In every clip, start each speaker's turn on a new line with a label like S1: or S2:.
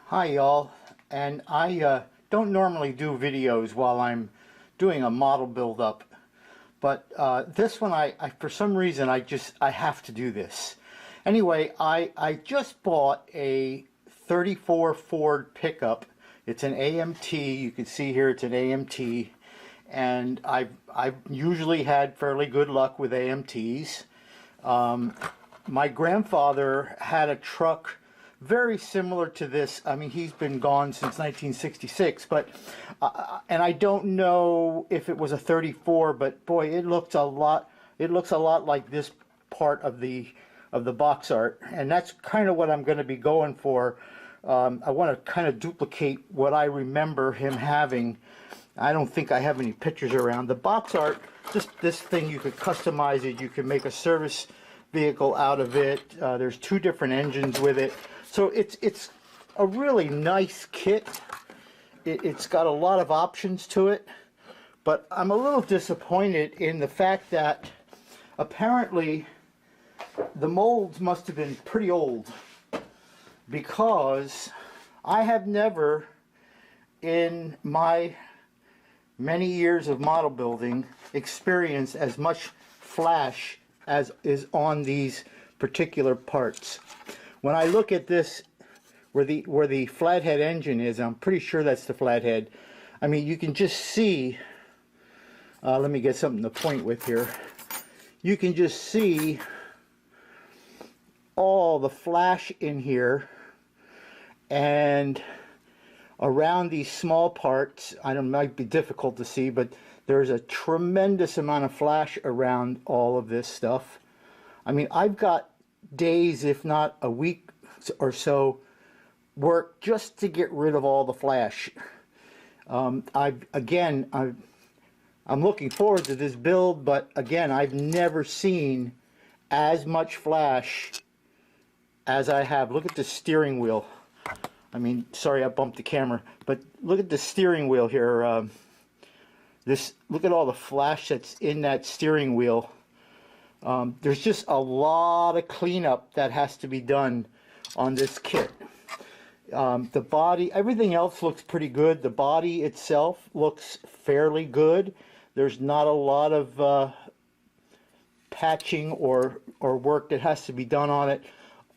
S1: Hi y'all, and I don't normally do videos while I'm doing a model build-up, but this one I for some reason I have to do this. Anyway, I just bought a 34 Ford pickup. It's an AMT. You can see here it's an AMT, and I've usually had fairly good luck with AMTs. My grandfather had a truck very similar to this. I mean, he's been gone since 1966, but and I don't know if it was a 34, but boy, it looks a lot like this part of the box art, and that's kind of what I'm going to be going for. I want to kind of duplicate what I remember him having. I don't think I have any pictures around. The box art, just this thing, you could customize it. You can make a service vehicle out of it. There's two different engines with it. So it's a really nice kit. It's got a lot of options to it, but I'm a little disappointed in the fact that apparently the molds must have been pretty old, because I have never, in my many years of model building, experienced as much flash as is on these particular parts. When I look at this, where the flathead engine is, I'm pretty sure that's the flathead. I mean, you can just see, let me get something to point with here. You can just see all the flash in here, and around these small parts, I don't know, it might be difficult to see, but there's a tremendous amount of flash around all of this stuff. I mean, I've got days, if not a week or so, work just to get rid of all the flash. I'm looking forward to this build, but again, I've never seen as much flash as I have. Look at the steering wheel. I mean, sorry I bumped the camera, but look at the steering wheel here. Look at all the flash that's in that steering wheel. There's just a lot of cleanup that has to be done on this kit. The body, everything else looks pretty good. The body itself looks fairly good. There's not a lot of patching or work that has to be done on it,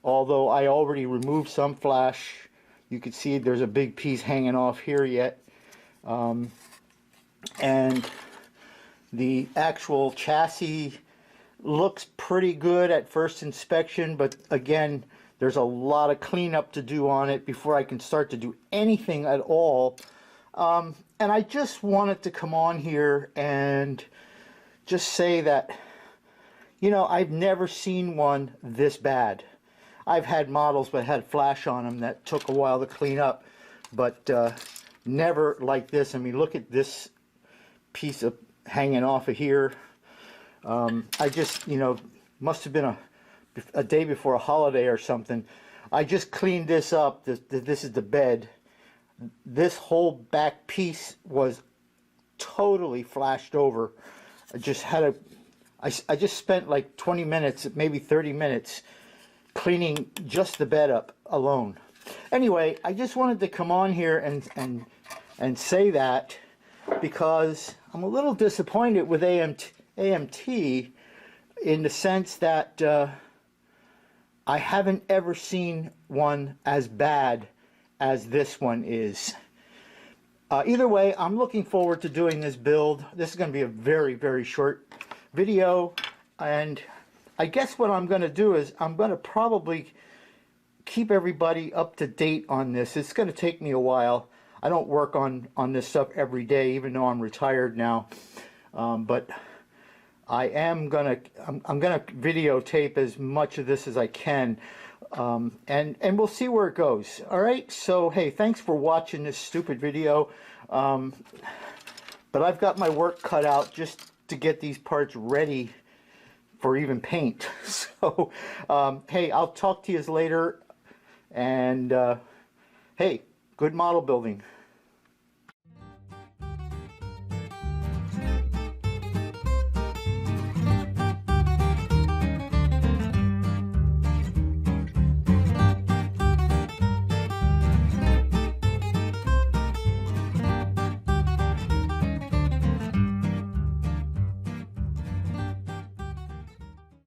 S1: although I already removed some flash. You can see there's a big piece hanging off here yet. And the actual chassis looks pretty good at first inspection, but again, there's a lot of cleanup to do on it before I can start to do anything at all. And I just wanted to come on here and just say that, you know, I've never seen one this bad. I've had models that had flash on them that took a while to clean up, but never like this. I mean, look at this piece of hanging off of here. I just, you know, must have been a day before a holiday or something. I just cleaned this up. This is the bed. This whole back piece was totally flashed over. I just spent like 20 minutes, maybe 30 minutes, cleaning just the bed up alone. Anyway, I just wanted to come on here and say that, because I'm a little disappointed with AMT in the sense that I haven't ever seen one as bad as this one is. Either way, I'm looking forward to doing this build. This is going to be a very, very short video, and I guess what I'm going to do is I'm going to probably keep everybody up to date on this. It's going to take me a while. I don't work on this stuff every day, even though I'm retired now, but I'm gonna videotape as much of this as I can, and we'll see where it goes. All right. So hey, thanks for watching this stupid video, but I've got my work cut out just to get these parts ready for even paint. So hey, I'll talk to you later, and hey, good model building.